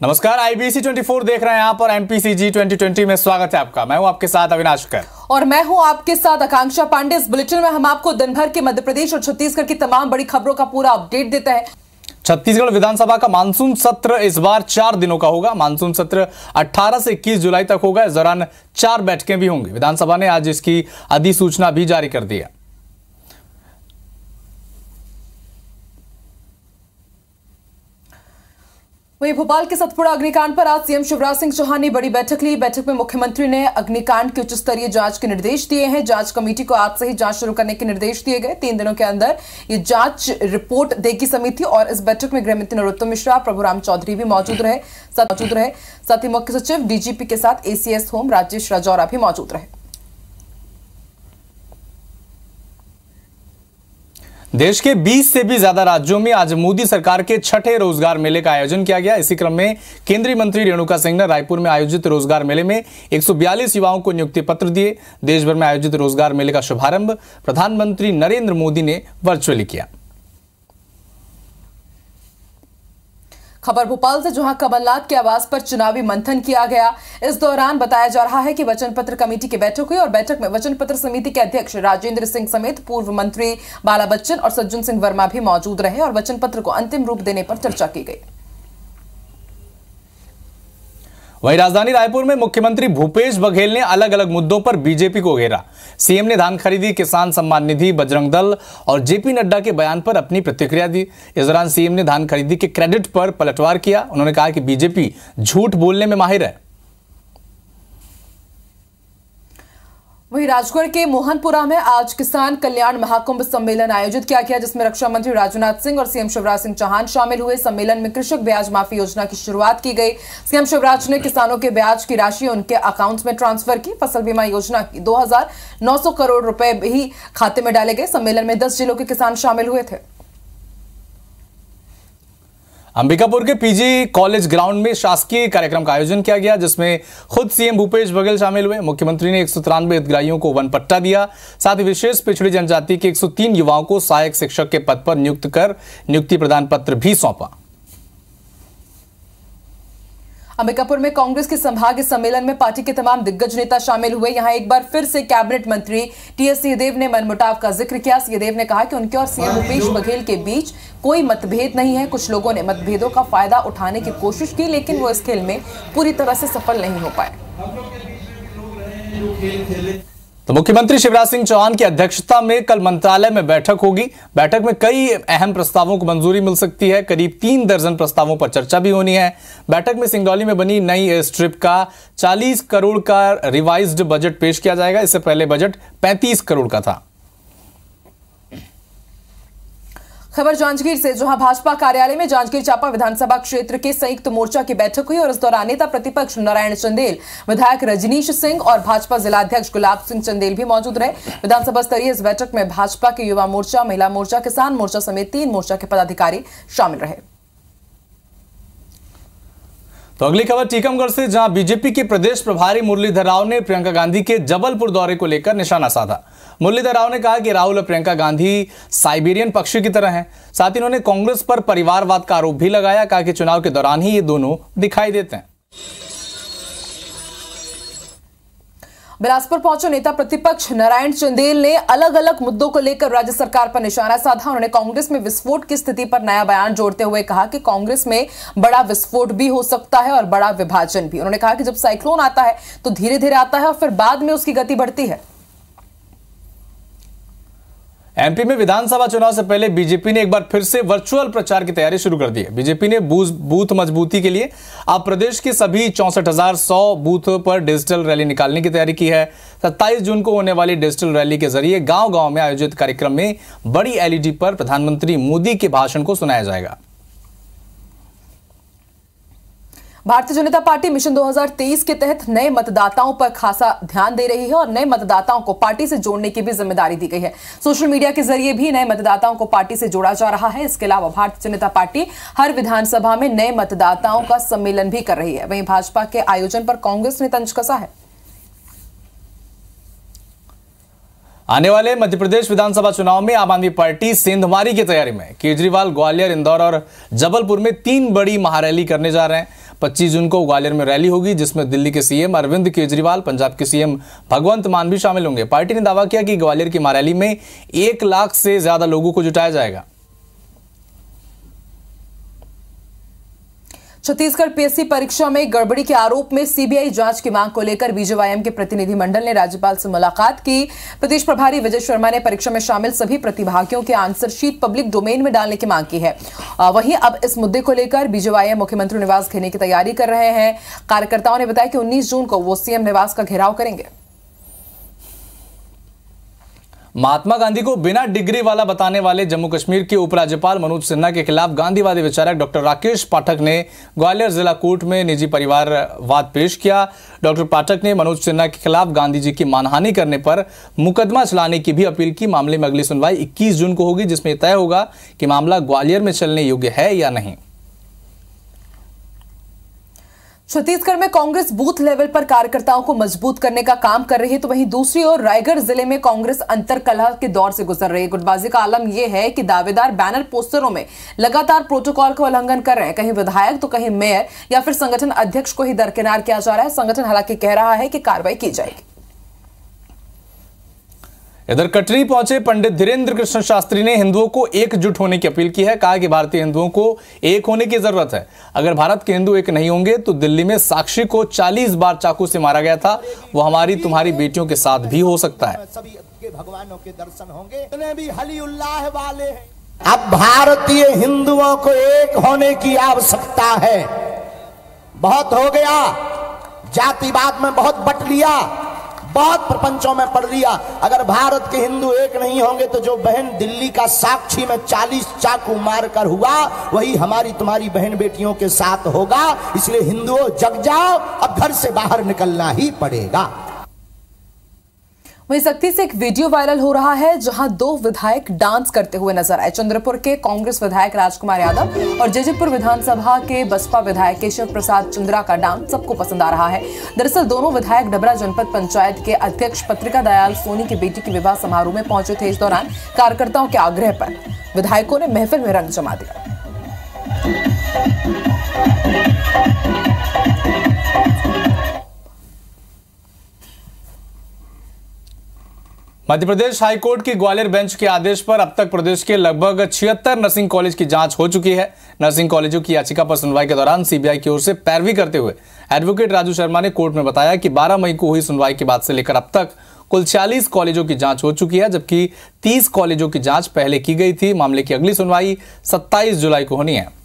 नमस्कार, IBC 24 देख रहे हैं आप और MPCG 2020 में स्वागत है आपका। मैं हूं आपके साथ अविनाश कर और मैं हूं आपके साथ आकांक्षा पांडे। इस बुलेटिन में हम आपको दिन भर के मध्य प्रदेश और छत्तीसगढ़ की तमाम बड़ी खबरों का पूरा अपडेट देते हैं। छत्तीसगढ़ विधानसभा का मानसून सत्र इस बार 4 दिनों का होगा। मानसून सत्र 18 से 21 जुलाई तक होगा। इस दौरान 4 बैठकें भी होंगी। विधानसभा ने आज इसकी अधिसूचना भी जारी कर दी है। वहीं भोपाल के सतपुड़ा अग्निकांड पर आज सीएम शिवराज सिंह चौहान ने बड़ी बैठक ली। बैठक में मुख्यमंत्री ने अग्निकांड की उच्च स्तरीय जांच के निर्देश दिए हैं। जांच कमेटी को आज से ही जांच शुरू करने के निर्देश दिए गए। 3 दिनों के अंदर ये जांच रिपोर्ट देगी समिति। और इस बैठक में गृहमंत्री नरोत्तम मिश्रा, प्रभुराम चौधरी भी मौजूद रहे। साथ ही मुख्य सचिव डीजीपी के साथ ACS होम राजेश राजौरा भी मौजूद रहे। देश के 20 से भी ज्यादा राज्यों में आज मोदी सरकार के छठे रोजगार मेले का आयोजन किया गया। इसी क्रम में केंद्रीय मंत्री रेणुका सिंह ने रायपुर में आयोजित रोजगार मेले में 142 युवाओं को नियुक्ति पत्र दिए। देश भर में आयोजित रोजगार मेले का शुभारंभ प्रधानमंत्री नरेंद्र मोदी ने वर्चुअली किया। खबर भोपाल से, जहां कमलनाथ के आवास पर चुनावी मंथन किया गया। इस दौरान बताया जा रहा है कि वचन पत्र कमेटी की बैठक हुई और बैठक में वचन पत्र समिति के अध्यक्ष राजेंद्र सिंह समेत पूर्व मंत्री बाला बच्चन और सज्जन सिंह वर्मा भी मौजूद रहे और वचन पत्र को अंतिम रूप देने पर चर्चा की गई। वहीं राजधानी रायपुर में मुख्यमंत्री भूपेश बघेल ने अलग अलग मुद्दों पर बीजेपी को घेरा। सीएम ने धान खरीदी, किसान सम्मान निधि, बजरंग दल और जेपी नड्डा के बयान पर अपनी प्रतिक्रिया दी। इस दौरान सीएम ने धान खरीदी के क्रेडिट पर पलटवार किया। उन्होंने कहा कि बीजेपी झूठ बोलने में माहिर है। वहीं राजगढ़ के मोहनपुरा में आज किसान कल्याण महाकुंभ सम्मेलन आयोजित किया गया, जिसमें रक्षा मंत्री राजनाथ सिंह और सीएम शिवराज सिंह चौहान शामिल हुए। सम्मेलन में कृषक ब्याज माफी योजना की शुरुआत की गई। सीएम शिवराज ने किसानों के ब्याज की राशि उनके अकाउंट्स में ट्रांसफर की। फसल बीमा योजना की 2,900 करोड़ रुपए भी खाते में डाले गए। सम्मेलन में 10 जिलों के किसान शामिल हुए थे। अंबिकापुर के पीजी कॉलेज ग्राउंड में शासकीय कार्यक्रम का आयोजन किया गया, जिसमें खुद सीएम भूपेश बघेल शामिल हुए। मुख्यमंत्री ने 193 हितग्राहियों को वन पट्टा दिया। साथ ही विशेष पिछड़ी जनजाति के 103 युवाओं को सहायक शिक्षक के पद पर नियुक्त कर नियुक्ति प्रदान पत्र भी सौंपा। अंबिकापुर में कांग्रेस के संभागीय सम्मेलन में पार्टी के तमाम दिग्गज नेता शामिल हुए। यहां एक बार फिर से कैबिनेट मंत्री TS सिंहदेव ने मनमुटाव का जिक्र किया। सिंहदेव ने कहा कि उनके और सीएम भूपेश बघेल के बीच कोई मतभेद नहीं है। कुछ लोगों ने मतभेदों का फायदा उठाने की कोशिश की, लेकिन वो इस खेल में पूरी तरह से सफल नहीं हो पाए। तो मुख्यमंत्री शिवराज सिंह चौहान की अध्यक्षता में कल मंत्रालय में बैठक होगी। बैठक में कई अहम प्रस्तावों को मंजूरी मिल सकती है। करीब 3 दर्जन प्रस्तावों पर चर्चा भी होनी है। बैठक में सिंगरौली में बनी नई एयर स्ट्रिप का 40 करोड़ का रिवाइज्ड बजट पेश किया जाएगा। इससे पहले बजट 35 करोड़ का था। खबर जांजगीर से, जहां भाजपा कार्यालय में जांजगीर चांपा विधानसभा क्षेत्र के संयुक्त मोर्चा की बैठक हुई और इस दौरान नेता प्रतिपक्ष नारायण चंदेल, विधायक रजनीश सिंह और भाजपा जिलाध्यक्ष गुलाब सिंह चंदेल भी मौजूद रहे। विधानसभा स्तरीय इस बैठक में भाजपा के युवा मोर्चा, महिला मोर्चा, किसान मोर्चा समेत 3 मोर्चा के पदाधिकारी शामिल रहे। तो अगली खबर टीकमगढ़ से, जहां बीजेपी के प्रदेश प्रभारी मुरलीधर राव ने प्रियंका गांधी के जबलपुर दौरे को लेकर निशाना साधा। मुरलीधर राव ने कहा कि राहुल और प्रियंका गांधी साइबेरियन पक्षी की तरह हैं। साथ ही उन्होंने कांग्रेस पर परिवारवाद का आरोप भी लगाया। कहा कि चुनाव के दौरान ही ये दोनों दिखाई देते हैं। बिलासपुर पहुंचे नेता प्रतिपक्ष नारायण चंदेल ने अलग अलग मुद्दों को लेकर राज्य सरकार पर निशाना साधा। उन्होंने कांग्रेस में विस्फोट की स्थिति पर नया बयान जोड़ते हुए कहा कि कांग्रेस में बड़ा विस्फोट भी हो सकता है और बड़ा विभाजन भी। उन्होंने कहा कि जब साइक्लोन आता है तो धीरे धीरे आता है और फिर बाद में उसकी गति बढ़ती है। MP में विधानसभा चुनाव से पहले बीजेपी ने एक बार फिर से वर्चुअल प्रचार की तैयारी शुरू कर दी है। बीजेपी ने बूथ मजबूती के लिए अब प्रदेश के सभी 64,100 बूथ पर डिजिटल रैली निकालने की तैयारी की है। 27 जून को होने वाली डिजिटल रैली के जरिए गांव-गांव में आयोजित कार्यक्रम में बड़ी LED पर प्रधानमंत्री मोदी के भाषण को सुनाया जाएगा। भारतीय जनता पार्टी मिशन 2023 के तहत नए मतदाताओं पर खासा ध्यान दे रही है और नए मतदाताओं को पार्टी से जोड़ने की भी जिम्मेदारी दी गई है। सोशल मीडिया के जरिए भी नए मतदाताओं को पार्टी से जोड़ा जा रहा है। इसके अलावा भारतीय जनता पार्टी हर विधानसभा में नए मतदाताओं का सम्मेलन भी कर रही है। वहीं भाजपा के आयोजन पर कांग्रेस ने तंज कसा है। आने वाले मध्य प्रदेश विधानसभा चुनाव में आम आदमी पार्टी सेंधमारी की तैयारी में। केजरीवाल ग्वालियर, इंदौर और जबलपुर में 3 बड़ी महारैली करने जा रहे हैं। 25 जून को ग्वालियर में रैली होगी, जिसमें दिल्ली के सीएम अरविंद केजरीवाल, पंजाब के सीएम भगवंत मान भी शामिल होंगे। पार्टी ने दावा किया कि ग्वालियर की महारैली में 1 लाख से ज्यादा लोगों को जुटाया जाएगा। छत्तीसगढ़ पीएससी परीक्षा में गड़बड़ी के आरोप में सीबीआई जांच की मांग को लेकर बीजेवाईएम के प्रतिनिधिमंडल ने राज्यपाल से मुलाकात की। प्रदेश प्रभारी विजय शर्मा ने परीक्षा में शामिल सभी प्रतिभागियों के आंसर शीट पब्लिक डोमेन में डालने की मांग की है। वहीं अब इस मुद्दे को लेकर बीजेवाईएम मुख्यमंत्री निवास घेरने की तैयारी कर रहे हैं। कार्यकर्ताओं ने बताया कि 19 जून को वो सीएम निवास का घेराव करेंगे। महात्मा गांधी को बिना डिग्री वाला बताने वाले जम्मू कश्मीर के उपराज्यपाल मनोज सिन्हा के खिलाफ गांधीवादी विचारक डॉक्टर राकेश पाठक ने ग्वालियर जिला कोर्ट में निजी परिवारवाद पेश किया। डॉक्टर पाठक ने मनोज सिन्हा के खिलाफ गांधी जी की मानहानि करने पर मुकदमा चलाने की भी अपील की। मामले में अगली सुनवाई 21 जून को होगी, जिसमें तय होगा कि मामला ग्वालियर में चलने योग्य है या नहीं। छत्तीसगढ़ में कांग्रेस बूथ लेवल पर कार्यकर्ताओं को मजबूत करने का काम कर रही है, तो वहीं दूसरी ओर रायगढ़ जिले में कांग्रेस अंतरकलह के दौर से गुजर रही है। गुटबाजी का आलम यह है कि दावेदार बैनर पोस्टरों में लगातार प्रोटोकॉल का उल्लंघन कर रहे हैं। कहीं विधायक तो कहीं मेयर या फिर संगठन अध्यक्ष को ही दरकिनार किया जा रहा है। संगठन हालांकि कह रहा है कि कार्रवाई की जाएगी। इधर कटनी पहुंचे पंडित धीरेन्द्र कृष्ण शास्त्री ने हिंदुओं को एकजुट होने की अपील की है। कहा कि भारतीय हिंदुओं को एक होने की जरूरत है। अगर भारत के हिंदू एक नहीं होंगे तो दिल्ली में साक्षी को 40 बार चाकू से मारा गया था, वो हमारी तुम्हारी बेटियों के साथ भी हो सकता है। सभी के भगवानों के दर्शन होंगे, इतने भी हली उल्लाह वाले हैं। अब भारतीय हिंदुओं को एक होने की आवश्यकता है। बहुत हो गया, जातिवाद में बहुत बट लिया, बहुत प्रपंचों में पढ़ लिया। अगर भारत के हिंदू एक नहीं होंगे तो जो बहन दिल्ली का साक्षी में 40 चाकू मारकर हुआ, वही हमारी तुम्हारी बहन बेटियों के साथ होगा। इसलिए हिंदुओं जग जाओ, अब घर से बाहर निकलना ही पड़ेगा। वहीं सख्ती से एक वीडियो वायरल हो रहा है, जहां 2 विधायक डांस करते हुए नजर आए। चंद्रपुर के कांग्रेस विधायक राजकुमार यादव और जैजैपुर विधानसभा के बसपा विधायक केशव प्रसाद चंद्रा का डांस सबको पसंद आ रहा है। दरअसल दोनों विधायक डबरा जनपद पंचायत के अध्यक्ष पत्रिका दयाल सोनी की बेटी के विवाह समारोह में पहुंचे थे। इस दौरान कार्यकर्ताओं के आग्रह पर विधायकों ने महफिल में रंग जमा दिया। मध्य प्रदेश हाईकोर्ट की ग्वालियर बेंच के आदेश पर अब तक प्रदेश के लगभग 76 नर्सिंग कॉलेज की जांच हो चुकी है। नर्सिंग कॉलेजों की याचिका पर सुनवाई के दौरान सीबीआई की ओर से पैरवी करते हुए एडवोकेट राजू शर्मा ने कोर्ट में बताया कि 12 मई को हुई सुनवाई के बाद से लेकर अब तक कुल 46 कॉलेजों की जांच हो चुकी है, जबकि 30 कॉलेजों की जांच पहले की गई थी। मामले की अगली सुनवाई 27 जुलाई को होनी है।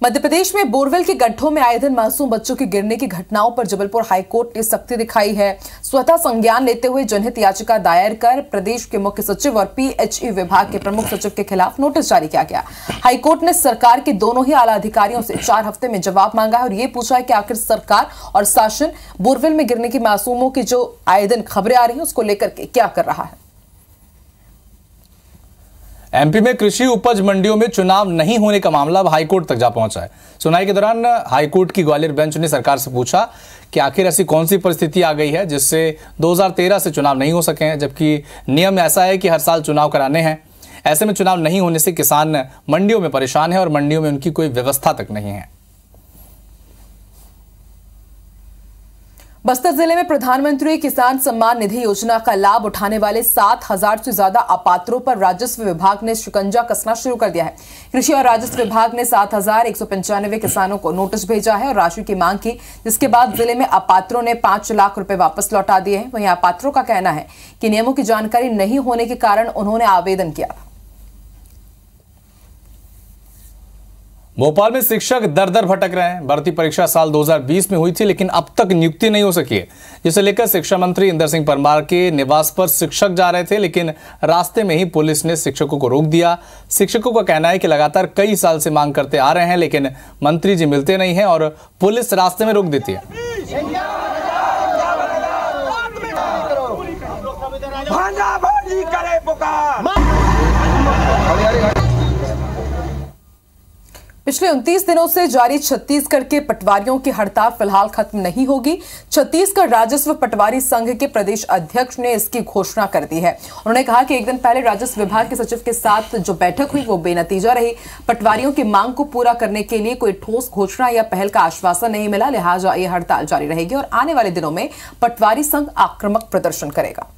मध्य प्रदेश में बोरवेल के गड्ढों में आए दिन मासूम बच्चों के गिरने की घटनाओं पर जबलपुर हाईकोर्ट ने सख्ती दिखाई है। स्वतः संज्ञान लेते हुए जनहित याचिका दायर कर प्रदेश के मुख्य सचिव और पीएचई विभाग के प्रमुख सचिव के खिलाफ नोटिस जारी किया गया। हाईकोर्ट ने सरकार के दोनों ही आला अधिकारियों से 4 हफ्ते में जवाब मांगा है और ये पूछा है कि आखिर सरकार और शासन बोरवेल में गिरने की मासूमों की जो आए दिन खबरें आ रही हैं उसको लेकर के क्या कर रहा है। एमपी में कृषि उपज मंडियों में चुनाव नहीं होने का मामला अब हाईकोर्ट तक जा पहुंचा है। सुनवाई के दौरान हाईकोर्ट की ग्वालियर बेंच ने सरकार से पूछा कि आखिर ऐसी कौन सी परिस्थिति आ गई है जिससे 2013 से चुनाव नहीं हो सके हैं, जबकि नियम ऐसा है कि हर साल चुनाव कराने हैं। ऐसे में चुनाव नहीं होने से किसान मंडियों में परेशान है और मंडियों में उनकी कोई व्यवस्था तक नहीं है। बस्तर जिले में प्रधानमंत्री किसान सम्मान निधि योजना का लाभ उठाने वाले 7,000 से ज्यादा अपात्रों पर राजस्व विभाग ने शिकंजा कसना शुरू कर दिया है। कृषि और राजस्व विभाग ने 7,195 किसानों को नोटिस भेजा है और राशि की मांग की, जिसके बाद जिले में अपात्रों ने 5 लाख रुपए वापस लौटा दिए हैं। वहीं अपात्रों का कहना है कि नियमों की जानकारी नहीं होने के कारण उन्होंने आवेदन किया। भोपाल में शिक्षक दर दर भटक रहे हैं। भर्ती परीक्षा साल 2020 में हुई थी, लेकिन अब तक नियुक्ति नहीं हो सकी है, जिसे लेकर शिक्षा मंत्री इंदर सिंह परमार के निवास पर शिक्षक जा रहे थे, लेकिन रास्ते में ही पुलिस ने शिक्षकों को रोक दिया। शिक्षकों का कहना है कि लगातार कई साल से मांग करते आ रहे हैं, लेकिन मंत्री जी मिलते नहीं हैं और पुलिस रास्ते में रोक देती है। पिछले 29 दिनों से जारी छत्तीसगढ़ के पटवारियों की हड़ताल फिलहाल खत्म नहीं होगी। छत्तीसगढ़ राजस्व पटवारी संघ के प्रदेश अध्यक्ष ने इसकी घोषणा कर दी है। उन्होंने कहा कि एक दिन पहले राजस्व विभाग के सचिव के साथ जो बैठक हुई वो बेनतीजा रही। पटवारियों की मांग को पूरा करने के लिए कोई ठोस घोषणा या पहल का आश्वासन नहीं मिला, लिहाजा ये हड़ताल जारी रहेगी और आने वाले दिनों में पटवारी संघ आक्रामक प्रदर्शन करेगा।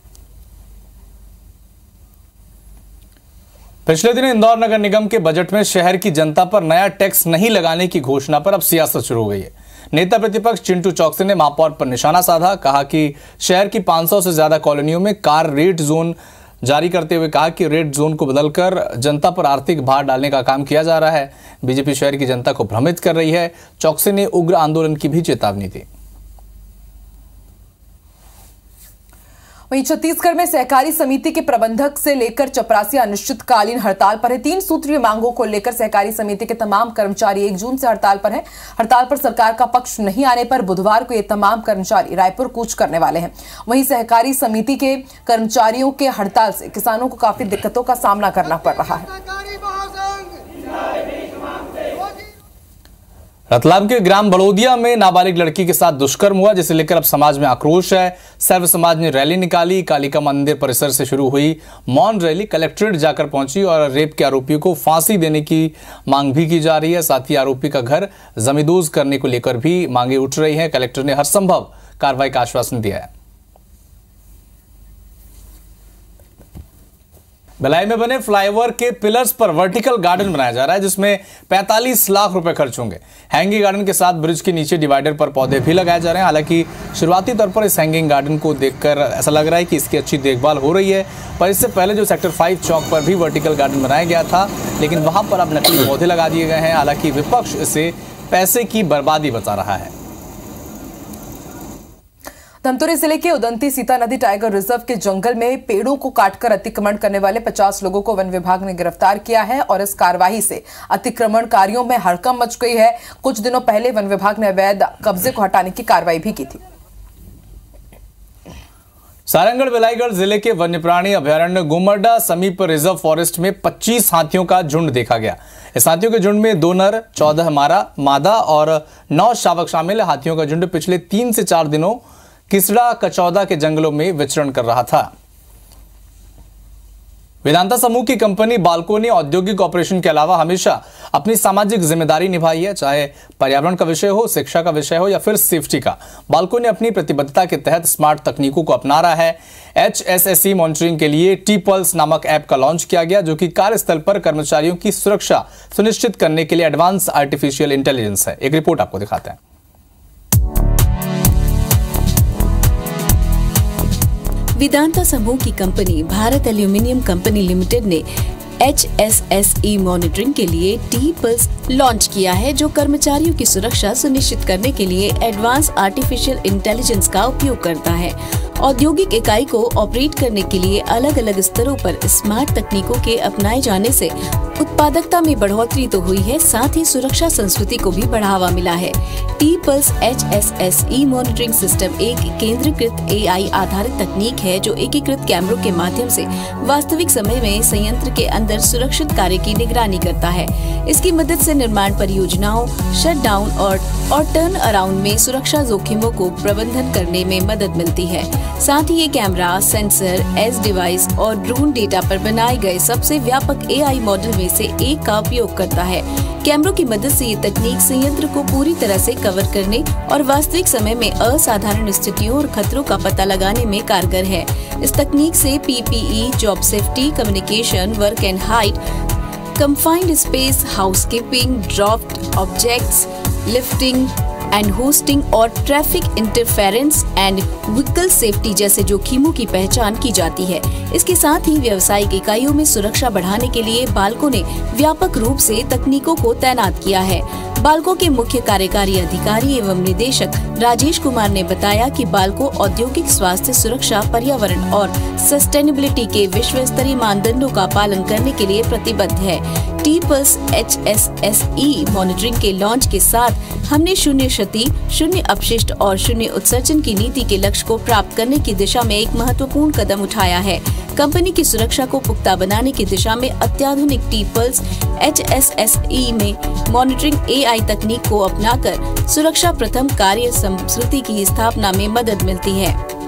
पिछले दिन इंदौर नगर निगम के बजट में शहर की जनता पर नया टैक्स नहीं लगाने की घोषणा पर अब सियासत शुरू हो गई है। नेता प्रतिपक्ष चिंटू चौकसी ने महापौर पर निशाना साधा। कहा कि शहर की 500 से ज्यादा कॉलोनियों में कार रेड जोन जारी करते हुए कहा कि रेड जोन को बदलकर जनता पर आर्थिक भार डालने का काम किया जा रहा है। बीजेपी शहर की जनता को भ्रमित कर रही है। चौकसी ने उग्र आंदोलन की भी चेतावनी दी। वहीं छत्तीसगढ़ में सहकारी समिति के प्रबंधक से लेकर चपरासी अनिश्चितकालीन हड़ताल पर है। 3 सूत्रीय मांगों को लेकर सहकारी समिति के तमाम कर्मचारी 1 जून से हड़ताल पर हैं। हड़ताल पर सरकार का पक्ष नहीं आने पर बुधवार को ये तमाम कर्मचारी रायपुर कूच करने वाले हैं। वहीं सहकारी समिति के कर्मचारियों के हड़ताल से किसानों को काफी दिक्कतों का सामना करना पड़ रहा है। रतलाम के ग्राम बड़ोदिया में नाबालिग लड़की के साथ दुष्कर्म हुआ, जिसे लेकर अब समाज में आक्रोश है। सर्व समाज ने रैली निकाली। कालिका मंदिर परिसर से शुरू हुई मौन रैली कलेक्ट्रेट जाकर पहुंची और रेप के आरोपियों को फांसी देने की मांग भी की जा रही है। साथ ही आरोपी का घर जमींदोज करने को लेकर भी मांगे उठ रही हैं। कलेक्टर ने हर संभव कार्रवाई का आश्वासन दिया है। भिलाई में बने फ्लाईओवर के पिलर्स पर वर्टिकल गार्डन बनाया जा रहा है, जिसमें 45 लाख रुपए खर्च होंगे। हैंगिंग गार्डन के साथ ब्रिज के नीचे डिवाइडर पर पौधे भी लगाए जा रहे हैं। हालांकि शुरुआती तौर पर इस हैंगिंग गार्डन को देखकर ऐसा लग रहा है कि इसकी अच्छी देखभाल हो रही है, पर इससे पहले जो सेक्टर 5 चौक पर भी वर्टिकल गार्डन बनाया गया था, लेकिन वहां पर अब नकली पौधे लगा दिए गए हैं। हालांकि विपक्ष इसे पैसे की बर्बादी बता रहा है। धमतरी जिले के उदंती सीता नदी टाइगर रिजर्व के जंगल में पेड़ों को काटकर अतिक्रमण करने वाले 50 लोगों को वन विभाग ने गिरफ्तार किया है और इस कार्रवाई से अतिक्रमणकारियों में हड़कंप मच गई है। कुछ दिनों पहले वन विभाग ने अवैध कब्जे को हटाने की कार्रवाई भी की थी। सारंगढ़ बिलाईगढ़ जिले के वन्यप्राणी अभयारण्य गुमरडा समीप रिजर्व फॉरेस्ट में 25 हाथियों का झुंड देखा गया। इस हाथियों के झुंड में 2 नर, 14 मादा और 9 शावक शामिल है। हाथियों का झुंड पिछले 3 से 4 दिनों किसड़ा कचौदा के जंगलों में विचरण कर रहा था। वेदांता समूह की कंपनी बाल्को ने औद्योगिक ऑपरेशन के अलावा हमेशा अपनी सामाजिक जिम्मेदारी निभाई है, चाहे पर्यावरण का विषय हो, शिक्षा का विषय हो या फिर सेफ्टी का। बाल्को ने अपनी प्रतिबद्धता के तहत स्मार्ट तकनीकों को अपना रहा है। HSSE मॉनिटरिंग के लिए T-Pulse नामक ऐप का लॉन्च किया गया, जो कि कार्यस्थल पर कर्मचारियों की सुरक्षा सुनिश्चित करने के लिए एडवांस आर्टिफिशियल इंटेलिजेंस है। एक रिपोर्ट आपको दिखाते हैं। वेदांता समूह की company Bharat aluminium company limited ने HSSE मॉनिटरिंग के लिए T-Pulse लॉन्च किया है, जो कर्मचारियों की सुरक्षा सुनिश्चित करने के लिए एडवांस आर्टिफिशियल इंटेलिजेंस का उपयोग करता है। औद्योगिक इकाई को ऑपरेट करने के लिए अलग अलग स्तरों पर स्मार्ट तकनीकों के अपनाए जाने से उत्पादकता में बढ़ोतरी तो हुई है, साथ ही सुरक्षा संस्कृति को भी बढ़ावा मिला है। T-Pulse HSSE मॉनिटरिंग सिस्टम एक केंद्रीकृत AI आधारित तकनीक है, जो एकीकृत कैमरों के माध्यम से वास्तविक समय में संयंत्र के अंदर सुरक्षित कार्य की निगरानी करता है। इसकी मदद से निर्माण परियोजनाओं, शटडाउन और टर्न अराउंड में सुरक्षा जोखिमों को प्रबंधन करने में मदद मिलती है। साथ ही ये कैमरा, सेंसर, एज डिवाइस और ड्रोन डेटा पर बनाए गए सबसे व्यापक AI मॉडल में से एक का उपयोग करता है। कैमरों की मदद से ये तकनीक संयंत्र को पूरी तरह से कवर करने और वास्तविक समय में असाधारण स्थितियों और खतरों का पता लगाने में कारगर है। इस तकनीक से PPE, job safety, communication, work and height, confined space, housekeeping, dropped objects, lifting and hoisting और traffic interference and vehicle safety जैसे जोखिमों की पहचान की जाती है। इसके साथ ही व्यावसायिक इकाइयों में सुरक्षा बढ़ाने के लिए बाल्को ने व्यापक रूप से तकनीकों को तैनात किया है। बाल्को के मुख्य कार्यकारी अधिकारी एवं निदेशक राजेश कुमार ने बताया कि बाल्को औद्योगिक स्वास्थ्य, सुरक्षा, पर्यावरण और सस्टेनेबिलिटी के विश्व स्तरीय मानदंडों का पालन करने के लिए प्रतिबद्ध है। T-Pulse HSSE मॉनिटरिंग के लॉन्च के साथ हमने शून्य क्षति, शून्य अपशिष्ट और शून्य उत्सर्जन की नीति के लक्ष्य को प्राप्त करने की दिशा में एक महत्वपूर्ण कदम उठाया है। कंपनी की सुरक्षा को पुख्ता बनाने की दिशा में अत्याधुनिक T-Pulse HSSE में मॉनिटरिंग AI तकनीक को अपनाकर सुरक्षा प्रथम कार्य संस्कृति की स्थापना में मदद मिलती है।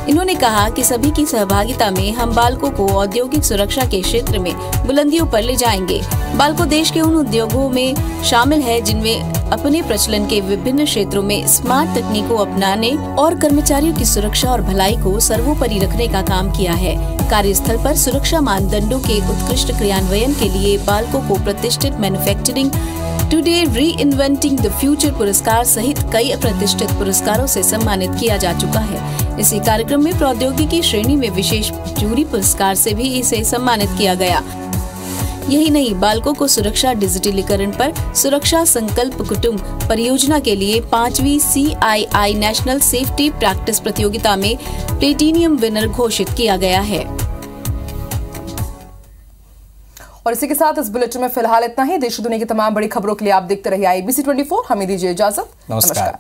इन्होंने कहा कि सभी की सहभागिता में हम बाल्को को औद्योगिक सुरक्षा के क्षेत्र में बुलंदियों पर ले जाएंगे। बाल्को देश के उन उद्योगों में शामिल है जिनमें अपने प्रचलन के विभिन्न क्षेत्रों में स्मार्ट तकनीकों अपनाने और कर्मचारियों की सुरक्षा और भलाई को सर्वोपरि रखने का काम किया है। कार्यस्थल पर सुरक्षा मानदंडों के उत्कृष्ट क्रियान्वयन के लिए बाल्को को प्रतिष्ठित manufacturing today reinventing the future पुरस्कार सहित कई प्रतिष्ठित पुरस्कारों से सम्मानित किया जा चुका है। इसी कार्यक्रम में प्रौद्योगिकी श्रेणी में विशेष जूरी पुरस्कार से भी इसे सम्मानित किया गया। यही नहीं, बाल्को को सुरक्षा डिजिटलीकरण पर सुरक्षा संकल्प कुटुंब परियोजना के लिए 5वीं CII नेशनल सेफ्टी प्रैक्टिस प्रतियोगिता में प्लेटिनियम विनर घोषित किया गया है। और इसी के साथ इस बुलेटिन में फिलहाल इतना ही। देश दुनिया की तमाम बड़ी खबरों के लिए आप देखते रहिए IBC 24। हमें दीजिए इजाजत। नमस्कार।